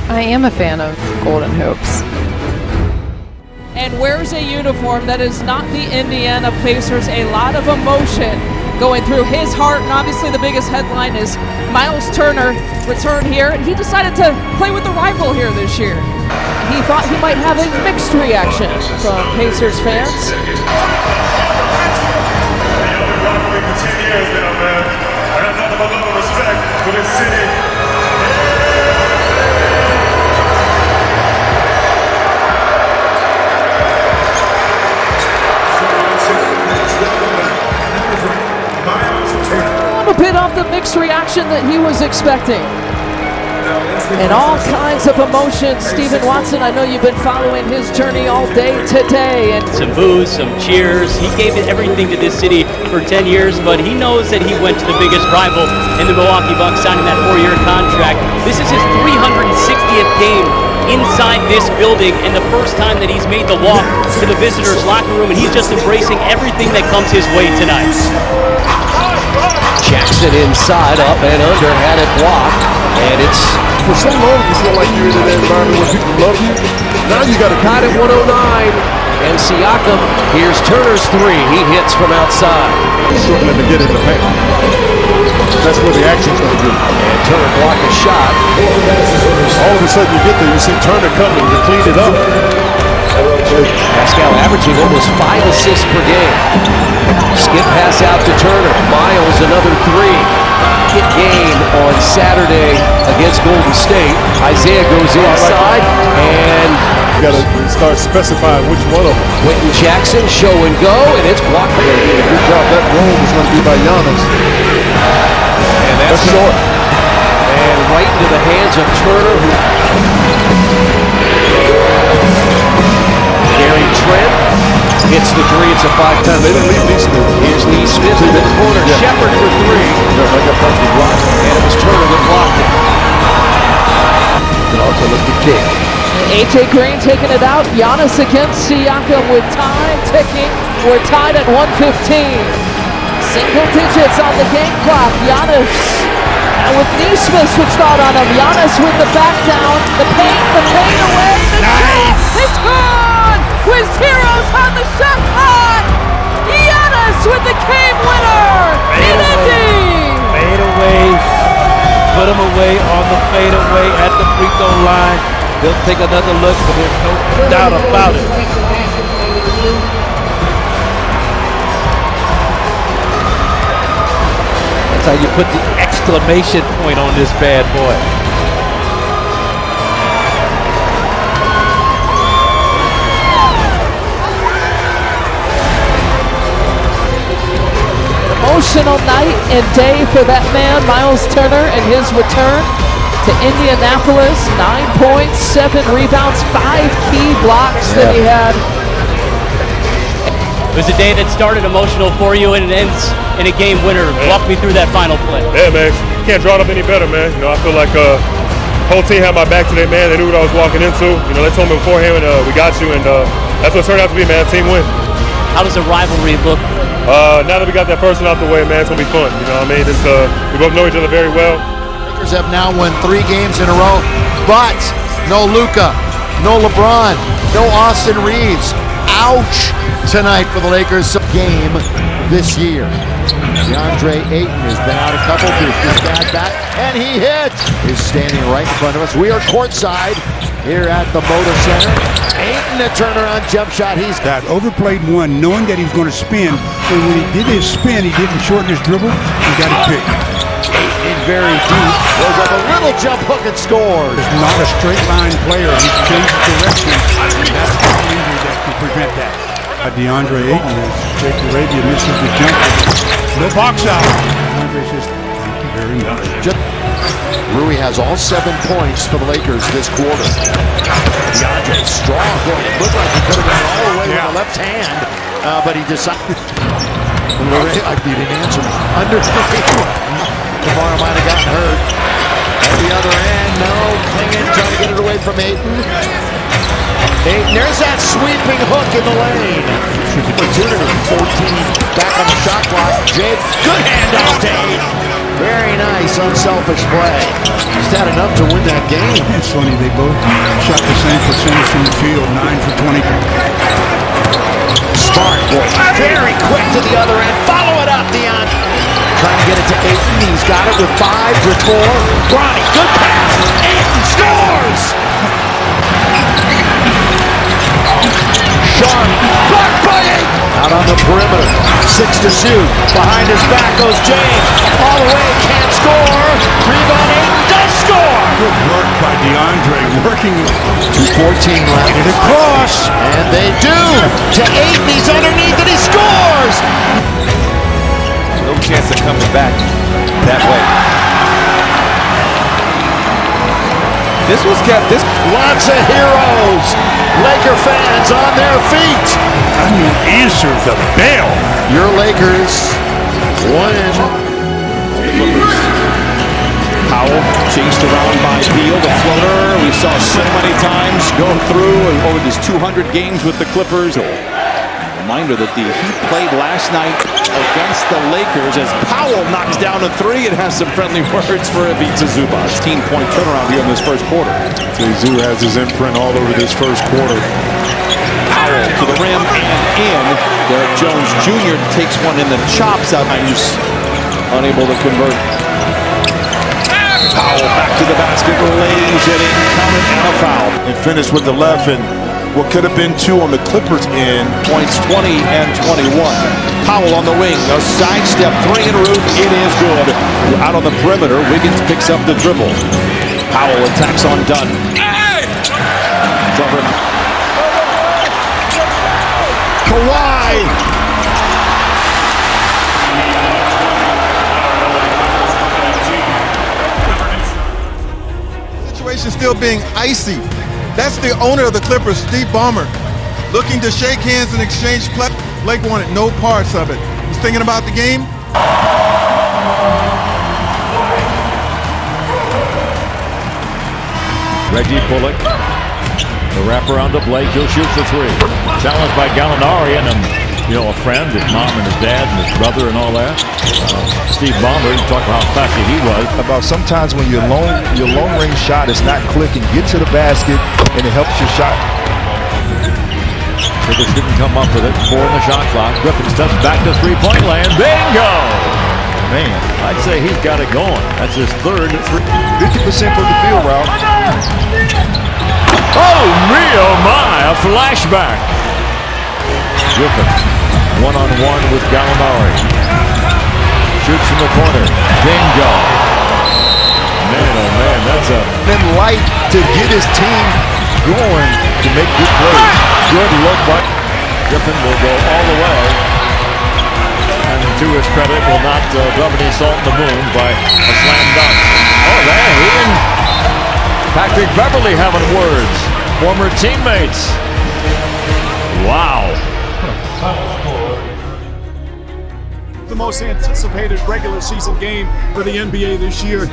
I am a fan of Golden Hoops. And wears a uniform that is not the Indiana Pacers. A lot of emotion going through his heart, and obviously the biggest headline is Myles Turner returned here, and he decided to play with the rival here this year. He thought he might have a mixed reaction from Pacers fans. I've been rivalry for 10 years now, man. I got nothing but love and respect for this city. A bit of the mixed reaction that he was expecting. And all kinds of emotions. Stephen Watson, I know you've been following his journey all day today. And some boos, some cheers. He gave it everything to this city for 10 years, but he knows that he went to the biggest rival in the Milwaukee Bucks, signing that 4-year contract. This is his 360th game inside this building, and the first time that he's made the walk to the visitors' locker room, and he's just embracing everything that comes his way tonight. Jackson inside, up and under, had it blocked, and it's... For so long you feel like you're in an environment where people love you. Now you got to tied at 109, and Siakam, here's Turner's three. He hits from outside. Struggling to get in the paint. That's where the action's going to do. And Turner blocked a shot. All of a sudden you get there, you see Turner coming to clean it up. Pascal averaging almost 5 assists per game. Skip pass out to Turner. Myles, another three. Hit game on Saturday against Golden State. Isaiah goes inside, and you got to start specifying which one of them. Quentin Jackson, show and go, and it's blocked. Good job. That roll is going to be by Giannis. And that's short. And right into the hands of Turner. Gary Trent hits the three. It's a 5-10. They didn't leave Neesmith. Here's Neesmith in the corner. Yeah. Shepard for three. I got perfect block. And it was Turner that blocked it. And also look at kick. AJ Green taking it out. Giannis against Siakam with time ticking. We're tied at 1:15. Single digits on the game clock. Giannis. And with Neesmith switched out on him. Giannis with the back down. The paint away. Nice. It's gone. With zeros on the shot clock. Giannis with the game winner. In Indy. Fade away. Put him away on the fade away at the free throw line. They'll take another look, but there's no doubt about it. That's how you put the exclamation point on this bad boy. Emotional night and day for that man, Myles Turner, and his return to Indianapolis. 9 points, 7 rebounds, 5 key blocks that he had. It was a day that started emotional for you, and it ends in a game winner. Walk me through that final play. Yeah, man. Can't draw it up any better, man. You know, I feel like the whole team had my back today, man. They knew what I was walking into. You know, they told me beforehand, we got you, and that's what it turned out to be, man. Team win. How does the rivalry look? Now that we got that person out the way, man, it's going to be fun. You know what I mean? We both know each other very well. Lakers have now won 3 games in a row, but no Luka, no LeBron, no Austin Reeves. Ouch tonight for the Lakers game this year. DeAndre Ayton has been out a couple, but he's bad back, and he hit. He's standing right in front of us. We are courtside here at the Moda Center. Ayton, a turnaround jump shot. He's that overplayed one, knowing that he was going to spin. And when he did his spin, he didn't shorten his dribble. He got it picked. Ayton in very deep. Goes up a little jump hook and scores. He's not a straight line player. He's changed direction. And that's the injury that can prevent that. DeAndre Ayton, Saudi Arabia misses the jumper. No box out. DeAndre says, thank you very much. Rui has all 7 points for the Lakers this quarter. DeAndre strong. Boy, it looked like he could have gone all the way with the left hand, but he decided. He didn't answer. Tomorrow might have gotten hurt. At the other end, no. Clinging, trying to get it away from Ayton. Ayton, there's that sweeping hook in the lane. Opportunity, 14 back on the shot clock. Jake, good handoff to Ayton. Very nice, unselfish play. Just had enough to win that game. It's funny, they both shot the same percentage from the field, 9 for 20. Smart boy, very quick to the other end. Follow it up, DeAndre. Trying to get it to Ayton. He's got it with 5, with 4. Bronny, good pass. Ayton scores! Sharp, blocked by Ayton. Out on the perimeter, 6 to shoot. Behind his back goes James. All the way, can't score. Rebound, Ayton does score. Good work by DeAndre, working 2:14 left. it across. And they do. To Ayton, he's underneath and he scores. No chance of coming back that way. This was kept. Lots of heroes. Laker fans on their feet. I mean, answer the bell. Your Lakers win. Powell chased around by Beal, the floater. We saw so many times go through over his 200 games with the Clippers. Reminder that the Heat played last night against the Lakers as Powell knocks down a 3 and has some friendly words for Ivica Zubac. 16-point turnaround here in this first quarter. Zoo has his imprint all over this first quarter. Powell to the rim and in. Derek Jones Jr. takes one in the chops out. He's unable to convert. Powell back to the basket, lays it in, counted and a foul. And finished with the left, and what could have been 2 on the Clippers end. Points 20 and 21. Powell on the wing, a sidestep, 3 en route, it is good. Out on the perimeter, Wiggins picks up the dribble. Powell attacks on Dunn. Kawhi. Situation still being icy. That's the owner of the Clippers, Steve Ballmer, looking to shake hands and exchange play. Blake wanted no parts of it. He's thinking about the game. Reggie Bullock, the wraparound to Blake, he'll shoot for 3. Challenged by Gallinari and a friend, his mom and his dad and his brother and all that. Steve Ballmer, you talk about how flashy he was. About sometimes when your long range shot is not clicking, get to the basket and it helps your shot. Higgins didn't come up with it. 4 in the shot clock. Griffin steps back to 3-point land. Bingo! Man, I'd say he's got it going. That's his 3rd. 50% from the field route. Oh, me, oh my, a flashback. Griffin, one-on-one with Gallinari. Shoots from the corner. Bingo. Man, oh man, that's a... Then light to get his team going to make good plays. Good look by Griffin will go all the way. And to his credit, will not rub any salt in the wound by a slam dunk. Oh, man, he and Patrick Beverley having words. Former teammates. Wow. The most anticipated regular season game for the NBA this year.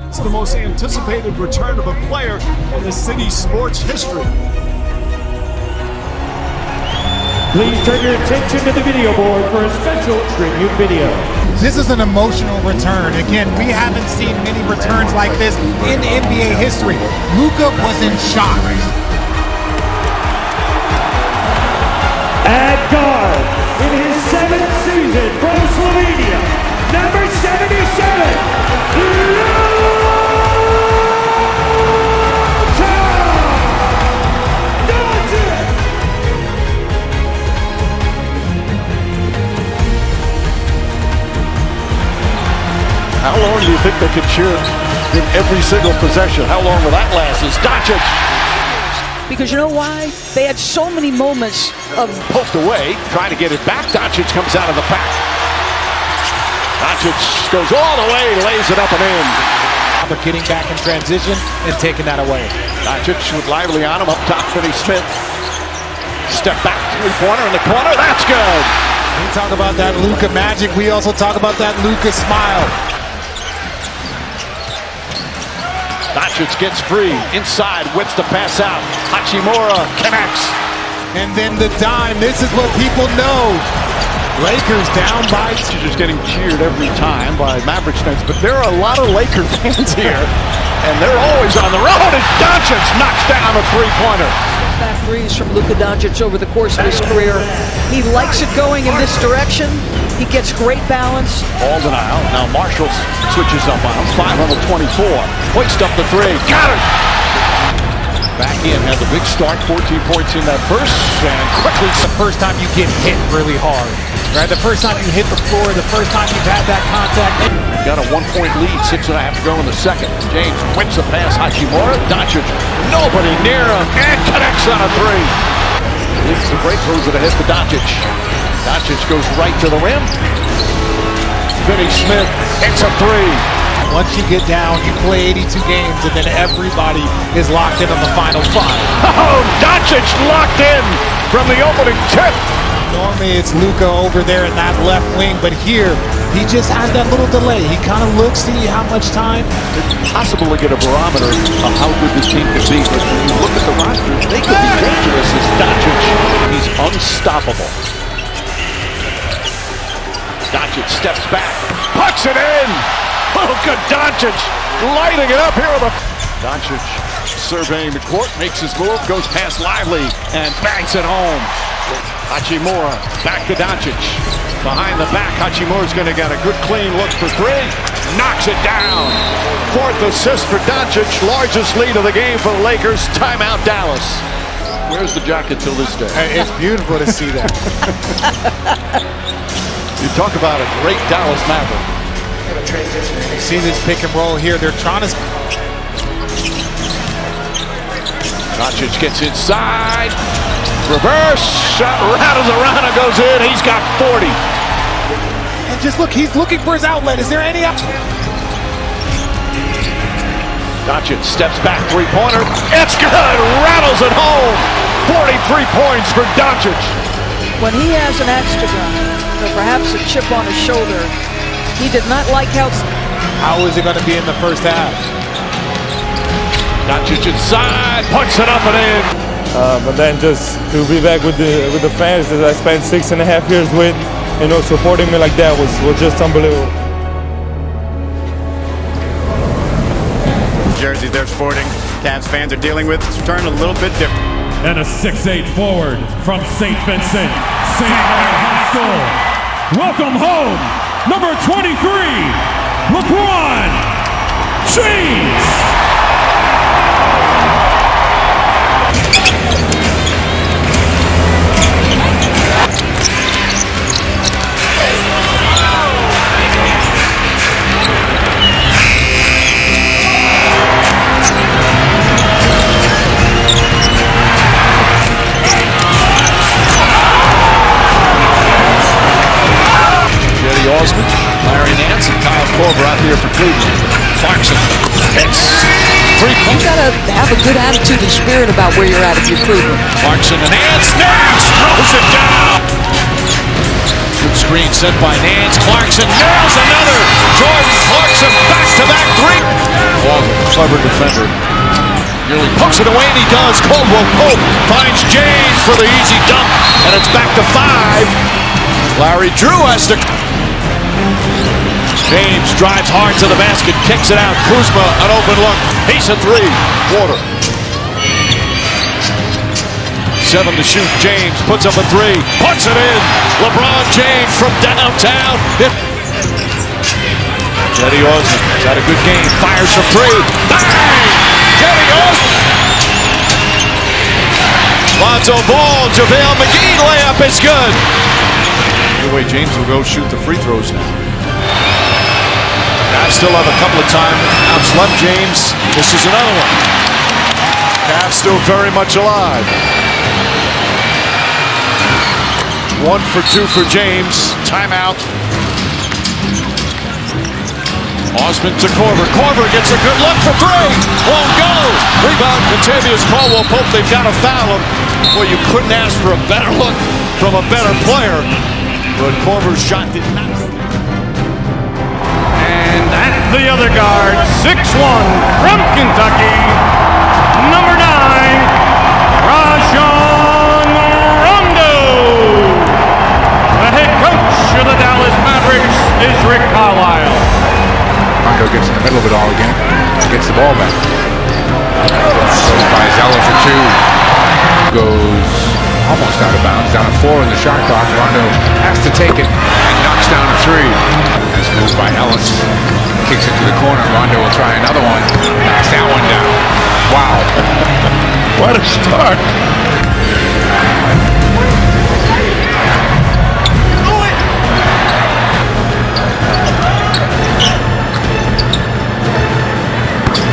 It's the most anticipated return of a player in the city's sports history. Please turn your attention to the video board for a special tribute video. This is an emotional return. Again, we haven't seen many returns like this in NBA history. Luka was in shock. At guard, in his 7th season from Slovenia, number 77, How long do you think they could cheer in every single possession? How long will that last? Is Doncic? Because you know why? They had so many moments of... Poked away, trying to get it back. Doncic comes out of the pack. Doncic goes all the way, lays it up and in. They're getting back in transition and taking that away. Doncic with Lively on him, up top, Finney-Smith. Step back, 3-pointer in the corner, that's good. We talk about that Luka magic, we also talk about that Luka smile. Doncic gets free, inside, whips the pass out. Hachimura connects. And then the dime, this is what people know. Lakers down by two. Just getting cheered every time by Mavericks fans, but there are a lot of Laker fans here, and they're always on the road. And Doncic knocks down a three-pointer. Back threes from Luka Doncic over the course of his career. He likes it going in this direction. He gets great balance. Ball denial. Now Marshall switches up on him. 5 on the 24. Hoist up the three. Got it! Back in, had the big start, 14 points in that first, and quickly. The first time you get hit really hard, right? The first time you hit the floor, the first time you've had that contact. Got a 1-point lead, 6.5 to go in the second. James whips a pass, Hachimura. Doncic, nobody near him, and connects on a three. Leads the break, throws it ahead to Doncic. Doncic goes right to the rim. Finney Smith hits a three. Once you get down, you play 82 games, and then everybody is locked in on the final 5. Oh, Doncic locked in from the opening tip. Normally it's Luka over there in that left wing, but here he just has that little delay. He kind of looks, see how much time. It's possible to get a barometer of how good this team can be, but when you look at the roster, they could be dangerous as Doncic. He's unstoppable. Doncic steps back, pucks it in. Luka Doncic lighting it up here with a... Doncic surveying the court, makes his move, goes past Lively, and bangs it home. Hachimura back to Doncic. Behind the back, Hachimura's going to get a good clean look for three. Knocks it down. 4th assist for Doncic. Largest lead of the game for the Lakers. Timeout Dallas. Where's the jacket till this day? It's beautiful to see that. You talk about a great Dallas Maverick. You see this pick and roll here. They're trying to... Doncic gets inside. Reverse shot, rattles around and goes in. He's got 40. And just look, he's looking for his outlet. Is there any option? Doncic steps back, three-pointer. It's good. Rattles it home. 43 points for Doncic. When he has an extra gun, or perhaps a chip on his shoulder, he did not like how... How is it going to be in the first half? Doncic inside, puts it up and in. But then just to be back with the fans that I spent 6.5 years with, supporting me like that was just unbelievable. Jerseys they're sporting, Cavs fans are dealing with, it's turned a little bit different. And a 6'8" forward from St. Vincent, St. Mary High School. Welcome home, number 23, LeBron James. Osmond, Larry Nance, and Kyle Korver out here for Cleveland. Clarkson hits. You gotta have a good attitude and spirit about where you're at if you're Cleveland. Clarkson and Nance. Nance throws it down. Good screen set by Nance. Clarkson nails another. Jordan Clarkson back-to-back three. Walker, clever defender. Nearly pokes it away, and he does. Caldwell Pope finds James for the easy dunk, and it's back to 5. Larry Drew has to... James drives hard to the basket, kicks it out. Kuzma, an open look. He's a three. Water. 7 to shoot. James puts up a three. Puts it in. LeBron James from downtown. Cedi Osman has had a good game. Fires from three. Bang! Cedi Osman. Lonzo Ball. JaVale McGee layup is good. Anyway, James will go shoot the free throws now. Cavs still have a couple of timeouts left, James. This is another one. Cavs still very much alive. 1 for 2 for James. Timeout. Osmond to Korver. Korver gets a good look for three. Won't go. Rebound, Contavious Caldwell Pope. They've got to foul him. Well, you couldn't ask for a better look from a better player. But Korver's shot did not. And at the other guard, 6'1", from Kentucky, number 9, Rajon Rondo, the head coach is Rick Carlisle. Rondo gets in the middle of it all again. Gets the ball back. Goes by Zeller for two. Goes almost out of bounds. Down to 4 in the shot clock. Rondo has to take it and knocks down a 3. Nice move by Ellis. Kicks it to the corner. Rondo will try another one. Knocks that one down. Wow. What a start.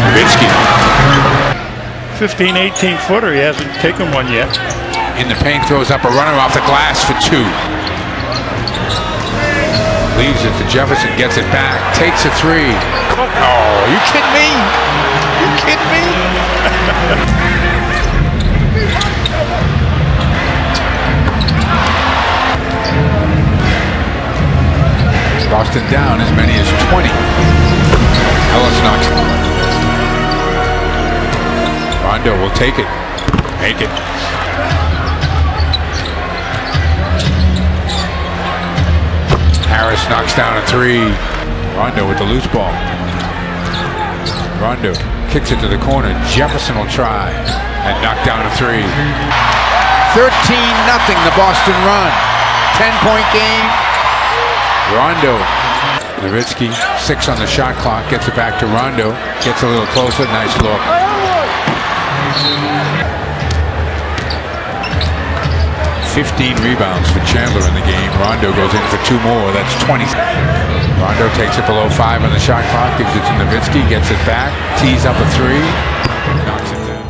Nowitzki. 15, 18-footer. He hasn't taken one yet. In the paint, throws up a runner off the glass for 2. Leaves it for Jefferson, gets it back, takes a 3. Oh, you kidding me? You kidding me? Boston down as many as 20. Ellis knocks it. Rondo will take it. Make it. Harris knocks down a 3. Rondo with the loose ball. Rondo kicks it to the corner. Jefferson will try and knock down a 3. 13-0 the Boston run. 10-point game. Rondo. Nowitzki, 6 on the shot clock. Gets it back to Rondo. Gets a little closer. Nice look. 15 rebounds for Chandler in the game. Rondo goes in for 2 more. That's 20. Rondo takes it below 5 on the shot clock. Gives it to Nowitzki. Gets it back. Tees up a 3. Knocks it down.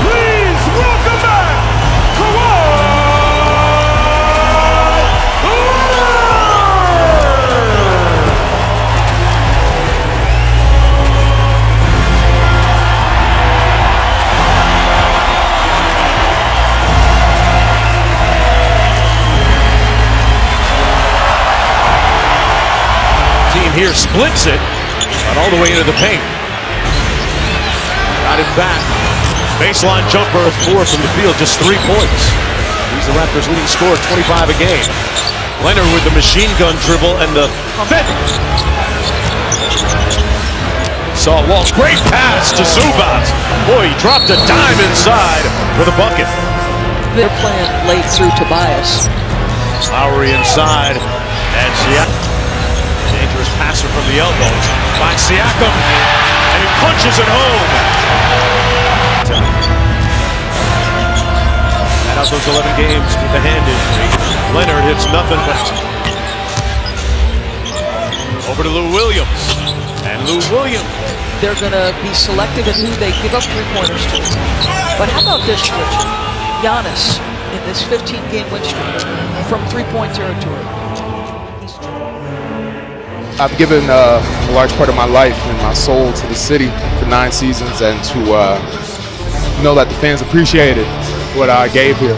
Please welcome back Here splits it, but all the way into the paint. Got it back. Baseline jumper, 4 from the field, just 3 points. He's the Raptors' leading scorer, 25 a game. Leonard with the machine gun dribble and the finish. Saw Walsh, great pass to Zubac. Boy, he dropped a dime inside for the bucket. They're playing late through Tobias. Lauri inside, and Siakam. Dangerous passer from the elbow. Finds Siakam, and he punches it home. Had out those 11 games with the hand injury. Leonard hits nothing but. Over to Lou Williams. And Lou Williams. They're going to be selective in who they give up 3-pointers to. But how about this, Rich? Giannis in this 15-game win streak from 3-point territory. I've given a large part of my life and my soul to the city for 9 seasons, and to know that the fans appreciated what I gave here.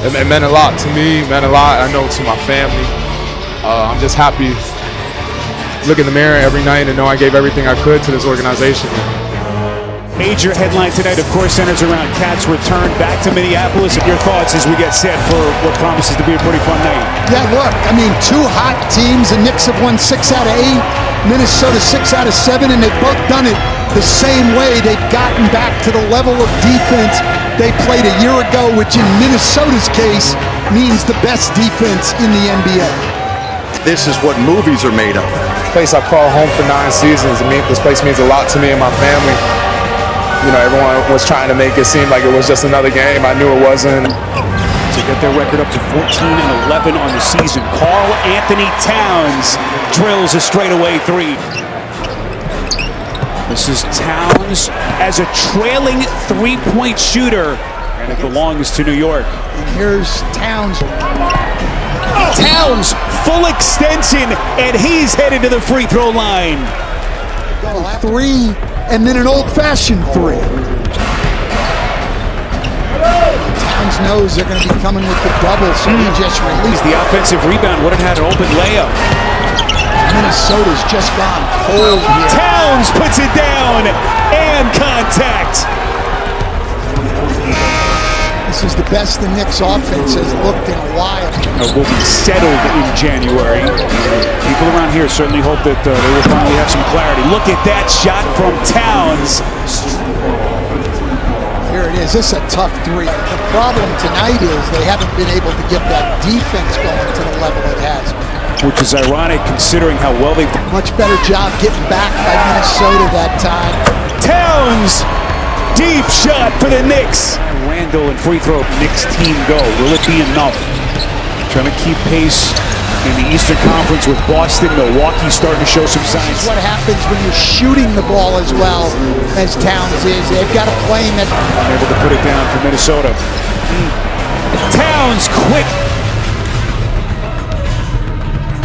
It meant a lot to me, it meant a lot, I know, to my family. I'm just happy to look in the mirror every night and know I gave everything I could to this organization. Major headline tonight, of course, centers around Cat's return back to Minneapolis. Your thoughts as we get set for what promises to be a pretty fun night? Yeah, look, I mean, 2 hot teams. The Knicks have won 6 out of 8. Minnesota 6 out of 7, and they've both done it the same way. They've gotten back to the level of defense they played a year ago, which in Minnesota's case means the best defense in the NBA. This is what movies are made of. This place I've called home for 9 seasons. This place means a lot to me and my family. You know, everyone was trying to make it seem like it was just another game. I knew it wasn't. To get their record up to 14-11 on the season, Karl Anthony Towns drills a straightaway 3. This is Towns as a trailing 3-point shooter, and it belongs to New York. And here's Towns. Towns, full extension, and he's headed to the free throw line. 3, and then an old-fashioned 3. Towns knows they're going to be coming with the double, so he just released. The offensive rebound would have had an open layup. Minnesota's just gone cold here. Towns puts it down, and contact. This is the best the Knicks offense has looked in a while. Will be settled in January. People around here certainly hope that they will finally have some clarity. Look at that shot from Towns. Here it is. This is a tough three. The problem tonight is they haven't been able to get that defense going to the level it has been. Which is ironic considering how well they've done. Much better job getting back by Minnesota that time. Towns! Deep shot for the Knicks. Randall and free throw. Knicks team go. Will it be enough? Trying to keep pace in the Eastern Conference with Boston. Milwaukee starting to show some signs. This is what happens when you're shooting the ball as well as Towns is. They've got a plane that... Unable to put it down for Minnesota. Towns quick.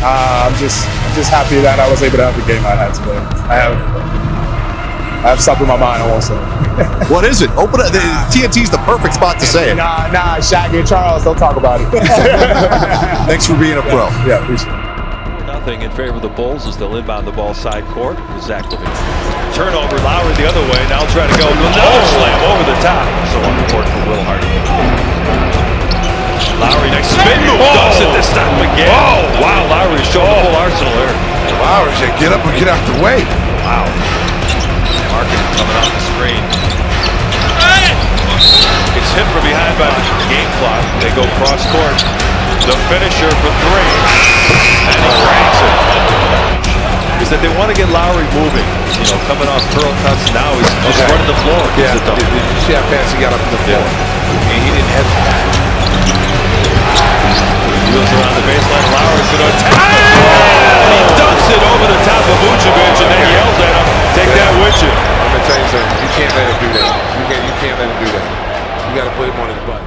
I'm just happy that I was able to have the game I had today. I have stuff in my mind also. What is it? Open it. TNT's the perfect spot to say it. Nah, Shaggy and Charles, don't talk about it. Thanks for being a pro. Yeah, appreciate it. Nothing in favor of the Bulls as they'll inbound the ball side court with Zach LaVine. Turnover, Lauri the other way. Now try to go another slam over the top. So on the court for Will Hardy. Lauri next spin move. Does it this time again. Oh, wow. Lauri showed the whole arsenal there. Lauri said, get up and get out the way. Wow. Markkanen coming off the screen. It's hit from behind by the game clock. They go cross court. The finisher for three. And he ranks it. Is that they want to get Lauri moving. You know, coming off curl cuts. Now he's just running the floor. Yeah, did you see how fast he got up to the floor? Yeah. He didn't hesitate. He goes around the baseline. Lauri's going to attack the floor. And he dunks it over the top of Vucevic and then yells at him, take that with you. I'm going to tell you something. You can't let him do that. You can't let him do that. You got to put him on his butt.